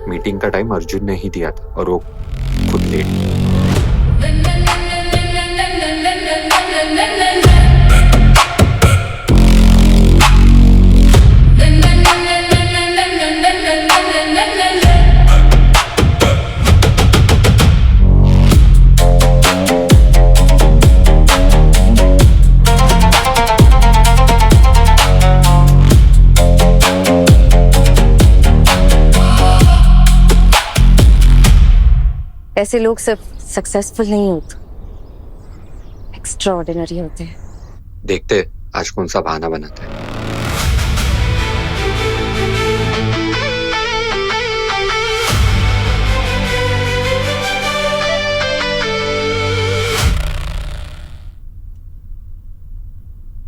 Meeting का time Arjun ने ही दिया था और वो खुद लेट। ऐसे लोग सिर्फ सक्सेसफुल नहीं होते, एक्स्ट्राऑर्डिनरी होते हैं। देखते आज कौन सा बहाना बनाता है।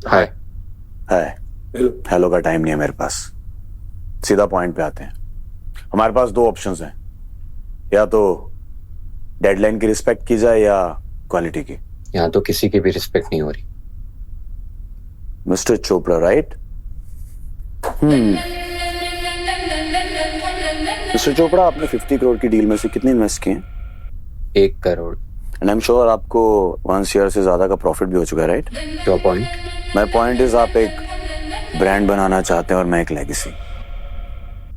हाय हाय। हेलो का टाइम नहीं है मेरे पास, सीधा पॉइंट पे आते हैं। हमारे पास दो ऑप्शंस हैं, या तो डेडलाइन की रिस्पेक्ट की जाए या क्वालिटी की। यहाँ तो किसी की भी रिस्पेक्ट नहीं हो रही। Mister Chopra, right? Mister Chopra, आपने 50 करोड़ की डील में से कितने इन्वेस्ट किए? 1 crore. And I am sure आपको 1 ईयर से ज्यादा का प्रॉफिट भी हो चुका है, राइट? तो पॉइंट? माय पॉइंट इज आप एक ब्रांड बनाना चाहते हैं और मैं एक लेगेसी,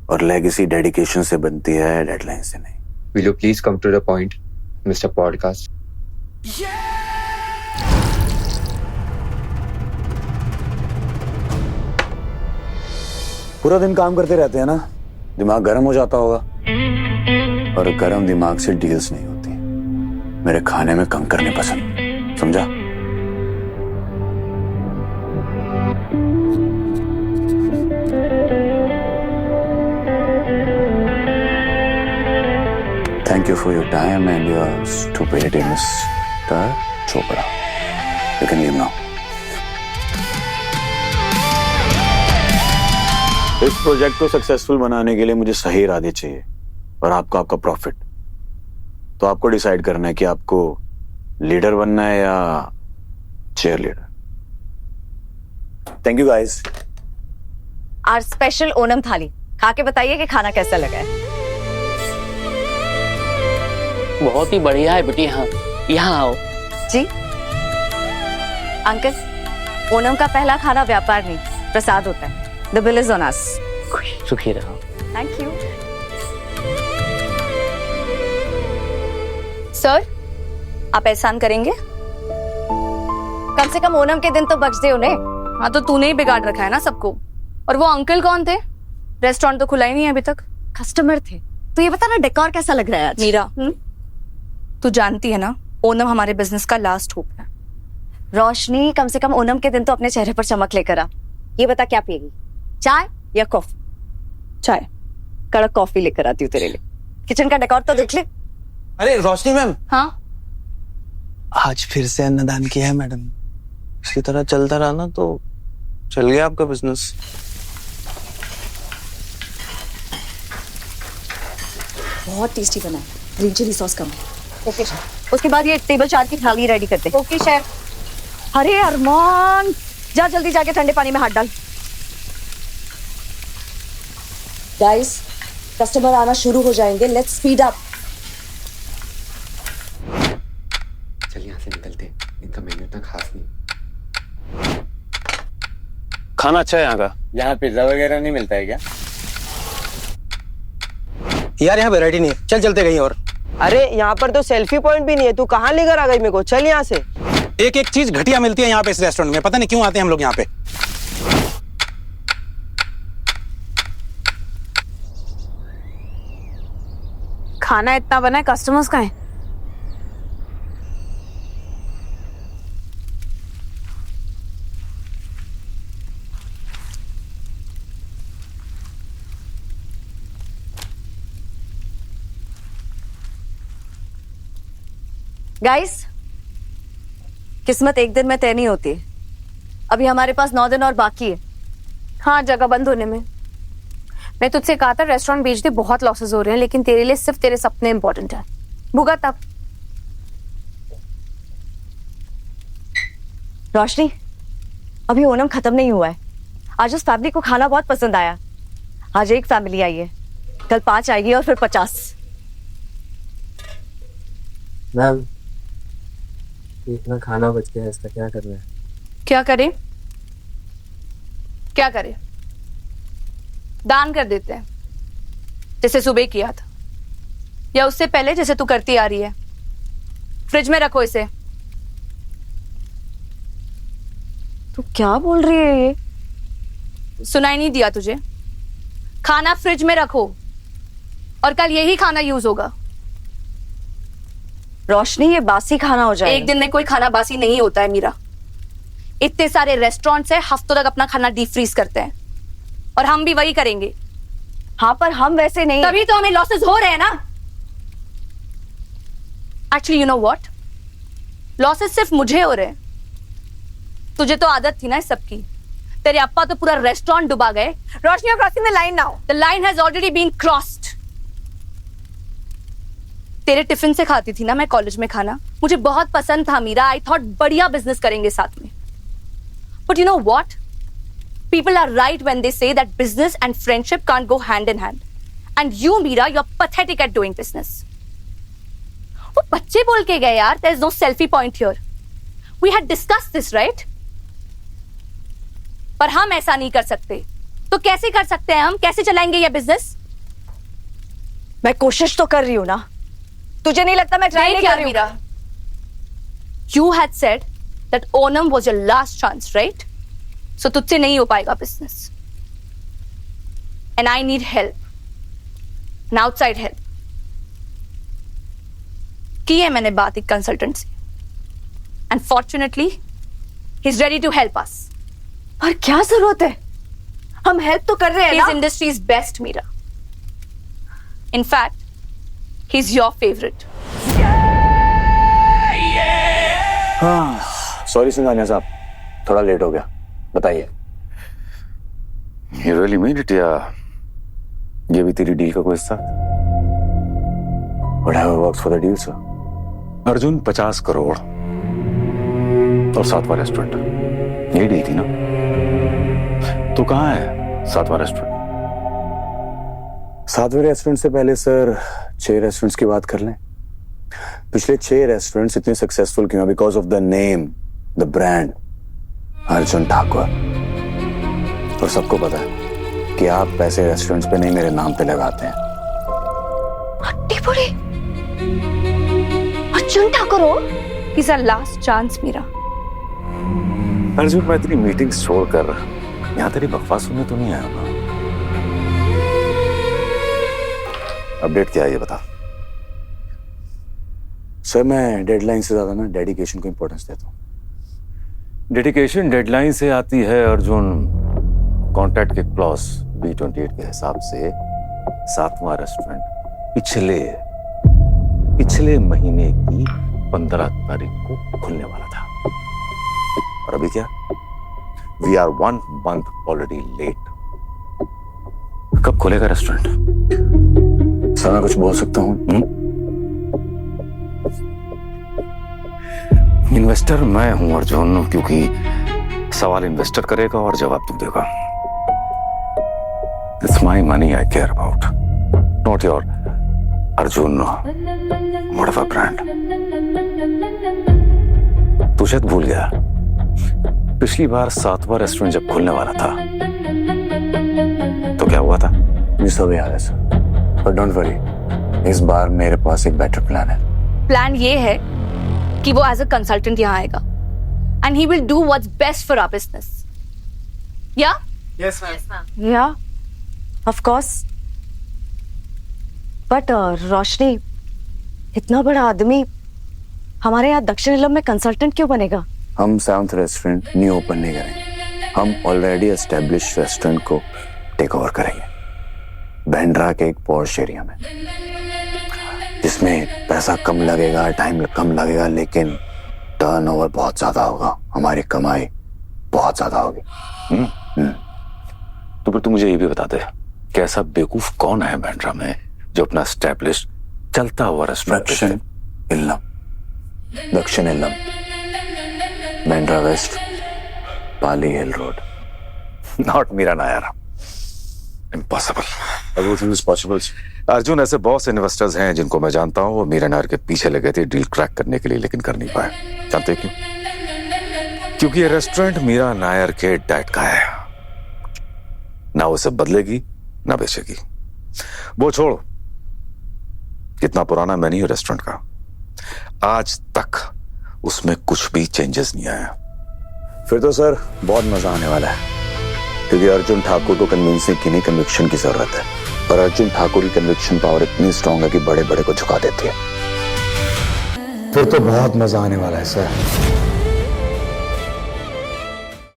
और लेगेसी डेडिकेशन से बनती है, डेडलाइन से नहीं। Will you please come to the point, Mr. Podcast? पूरा दिन काम करते रहते हैं ना, दिमाग गर्म हो जाता होगा, और गर्म दिमाग से डील्स नहीं होती। मेरे खाने में कंकर नहीं पसंद, समझा? Thank you for your time and your stupidity, Mr. Chopra. You can leave now. इस प्रोजेक्ट को सक्सेसफुल बनाने के लिए मुझे सही इरादे चाहिए और आपको आपका प्रॉफिट। तो आपको डिसाइड करना है कि आपको लीडर बनना है या chair leader. Thank you guys. आज स्पेशल ओनम थाली खा के बताइए कि खाना कैसा लगा है। बहुत ही बढ़िया है बेटी। हाँ, यहाँ आओ। जी अंकल, ओनम का पहला खाना व्यापार नहीं, प्रसाद होता है। The bill is on us. सुखी रहो। Thank you sir. आप एहसान करेंगे? कम से कम ओनम के दिन तो बख्श दे उन्हें। हाँ, तो तूने ही बिगाड़ रखा है ना सबको। और वो अंकल कौन थे? रेस्टोरेंट तो खुला ही नहीं है अभी तक। कस्टमर थे। तो ये बता ना, डेकोर कैसा लग रहा है आज? मीरा, तू जानती है ना, ओनम हमारे बिजनेस का लास्ट होप है। रोशनी, कम से कम ओनम के दिन तो अपने चेहरे पर चमक लेकर आ। ये बता क्या पिएगी, चाय या कॉफी? चाय। कड़क कॉफी लेकर आती हूँ तेरे लिए। किचन का डेकोर तो देख ले। अरे रोशनी मैम, हाँ, आज फिर से अन्नदान किया है मैडम। इसी तरह चलता रहा ना तो चल गया आपका बिजनेस। बहुत टेस्टी बना है, ग्रीन चिली सॉस कम है। Okay chef. उसके बाद ये टेबल चार की थाली रेडी करते हैं। Okay chef. अरे अरमान, जा जल्दी जाके ठंडे पानी में हाथ डाल। गाइस, कस्टमर आना शुरू हो जाएंगे, लेट्स स्पीड अप। चल यहाँ से निकलते हैं, इनका मेन्यू इतना खास नहीं। खाना अच्छा है यहाँ का। यहाँ पिज्जा वगैरह नहीं मिलता है क्या? यार यहाँ वैरायटी नहीं है, चल चलते कहीं और। अरे यहाँ पर तो सेल्फी पॉइंट भी नहीं है, तू कहाँ लेकर आ गई मेरे को? चल यहाँ से। एक एक चीज घटिया मिलती है यहाँ पे इस रेस्टोरेंट में, पता नहीं क्यों आते हैं हम लोग यहाँ पे। खाना इतना बना है, कस्टमर्स का है। गाइस, किस्मत एक दिन में तय नहीं होती। अभी हमारे पास 9 दिन और बाकी है। हाँ, जगह बंद होने में। मैं तुझसे कहा था रेस्टोरेंट बेच दे, बहुत लॉसेस हो रहे हैं, लेकिन तेरे लिए सिर्फ तेरे सपने इंपॉर्टेंट है। भुगत अब। रोशनी, अभी ओनम खत्म नहीं हुआ है। आज उस फैमिली को खाना बहुत पसंद आया। आज एक फैमिली आई है, कल 5 आएगी और फिर 50। मैम, इतना खाना बच गया है, इसका क्या करना है? क्या करे? क्या करे? दान कर देते हैं, जैसे सुबह किया था, या उससे पहले जैसे तू करती आ रही है। फ्रिज में रखो इसे। तू क्या बोल रही है ये? सुनाई नहीं दिया तुझे? खाना फ्रिज में रखो और कल यही खाना यूज होगा। रोशनी, ये बासी खाना हो जाएगा। एक दिन में कोई खाना बासी नहीं होता है मीरा। इतने सारे रेस्टोरेंट्स हैं, हफ्तों तक अपना खाना डीप फ्रीज करते हैं, और हम भी वही करेंगे। हाँ, पर हम वैसे नहीं। तभी तो हमें लॉसेस हो रहे हैं ना। Actually you know what, losses सिर्फ मुझे हो रहे हैं, तुझे तो आदत थी ना इस सब की। तेरे अप्पा तो पूरा रेस्टोरेंट डुबा गए। Roshni, you are crossing the line now. The line has already been crossed. तेरे टिफिन से खाती थी ना मैं कॉलेज में खाना, मुझे बहुत पसंद था मीरा। आई थॉट बढ़िया बिजनेस करेंगे साथ में। But you know what, people are right when they say that business and friendship can't go hand in hand. And you, Meera, you're pathetic at doing business. वो बच्चे बोल के गए यार, there's no selfie point here. We had discussed this, right? पर हम ऐसा नहीं कर सकते। तो कैसे कर सकते हैं हम? कैसे चलाएंगे ये बिजनेस? मैं कोशिश तो कर रही हूँ ना। तुझे नहीं लगता मैं ट्राई नहीं कर रही हूँ? Meera, you had said that Onam was your last chance, right? So तुझसे नहीं हो पाएगा business, and I need help, an outside help. की है मैंने बात एक कंसल्टेंट से, and fortunately he's ready to help us. पर क्या जरूरत है? हम हेल्प तो कर रहे हैं ना। His industry's best, Meera. In fact, he's your favorite. हाँ, सॉरी सिंघानिया साहब, थोड़ा लेट हो गया। बताइए। You really mean it, या ये भी तेरी डील का कोई हिस्सा? Whatever works for the deal, sir. Arjun 50 crore और 7वां रेस्टोरेंट, यही डील थी ना? तो कहाँ है 7वां रेस्टोरेंट? 7वें रेस्टोरेंट से पहले सर 6 रेस्टोरेंट्स की बात कर लें। पिछले 6 रेस्टोरेंट्स इतने सक्सेसफुल क्यों? Because of the name, the brand Arjun Thakur. और सबको पता है कि आप पैसे रेस्टोरेंट्स पे नहीं, मेरे नाम पे लगाते हैं। हट्टी बुड़ी, अर्जुन ठाकुर हो? He's our last chance, Meera. Arjun, मैं तेरी मीटिंग्स छोड़कर यहाँ तेरी बकवास सुनने तो नहीं आया ना? अपडेट क्या है ये बता। सर, मैं डेडलाइन से ज्यादा ना डेडिकेशन को इंपॉर्टेंस देता हूँ। डेडिकेशन डेडलाइन से आती है अर्जुन। कॉन्ट्रैक्ट के क्लॉज B28 के हिसाब से 7वां रेस्टोरेंट पिछले महीने की 15 तारीख को खुलने वाला था, और अभी क्या? वी आर 1 month ऑलरेडी लेट। कब खुलेगा रेस्टोरेंट? सर, मैं कुछ बोल सकता हूँ? इन्वेस्टर मैं हूं अर्जुन, क्योंकि सवाल इन्वेस्टर करेगा और जवाब तू देगा। It's my money I care about, not your Arjun whatever brand. तू शायद भूल गया, पिछली बार 7वां रेस्टोरेंट जब खुलने वाला था तो क्या हुआ था? ये सब याद है सर, पर डोंट वरी, इस बार मेरे पास एक बेटर प्लान है। प्लान ये है कि वो एज अ कंसल्टेंट यहाँ आएगा, and he will do what's best for our business. Yeah? Yes, ma'am. या, ऑफ कोर्स। बट रोशनी, इतना बड़ा आदमी हमारे यहाँ दक्षिण इलम में कंसल्टेंट क्यों बनेगा? हम 7th रेस्टोरेंट न्यू ओपन नहीं करेंगे, हम ऑलरेडी एस्टेब्लिश रेस्टोरेंट को टेक ओवर करेंगे, बैंड्रा के एक पॉश एरिया में, जिसमें पैसा कम लगेगा, टाइम कम लगेगा, लेकिन टर्नओवर बहुत ज्यादा होगा, हमारी कमाई बहुत ज्यादा होगी। तो फिर तू मुझे ये भी बता दे, कैसा बेवकूफ कौन है बैंड्रा में जो अपना एस्टेब्लिश चलता हुआ restaurant? Dakshin Ilam, Bandra west, Pali hill road. Not Mira Nair, impossible. Everything is possible. Arjun, ऐसे बहुत से इन्वेस्टर्स हैं जिनको मैं जानता हूँ, वो मीरा नायर के पीछे लगे थे डील क्रैक करने के लिए, लेकिन कर नहीं पाए। जानते क्यों? क्योंकि ये रेस्टोरेंट मीरा नायर के डैड का है। ना उसे बदलेगी ना बेचेगी। वो छोड़, कितना पुराना मेन्यू रेस्टोरेंट का, आज तक उसमें कुछ भी चेंजेस नहीं आया। फिर तो सर बहुत मजा आने वाला है, क्योंकि अर्जुन ठाकुर को कन्विंसिंग की नहीं, कन्विक्शन की जरूरत है। और अर्जुन ठाकुर की कन्विक्शन पावर इतनी स्ट्रांग है कि बड़े बड़े को झुका देती है। फिर तो बहुत मजा आने वाला है सर।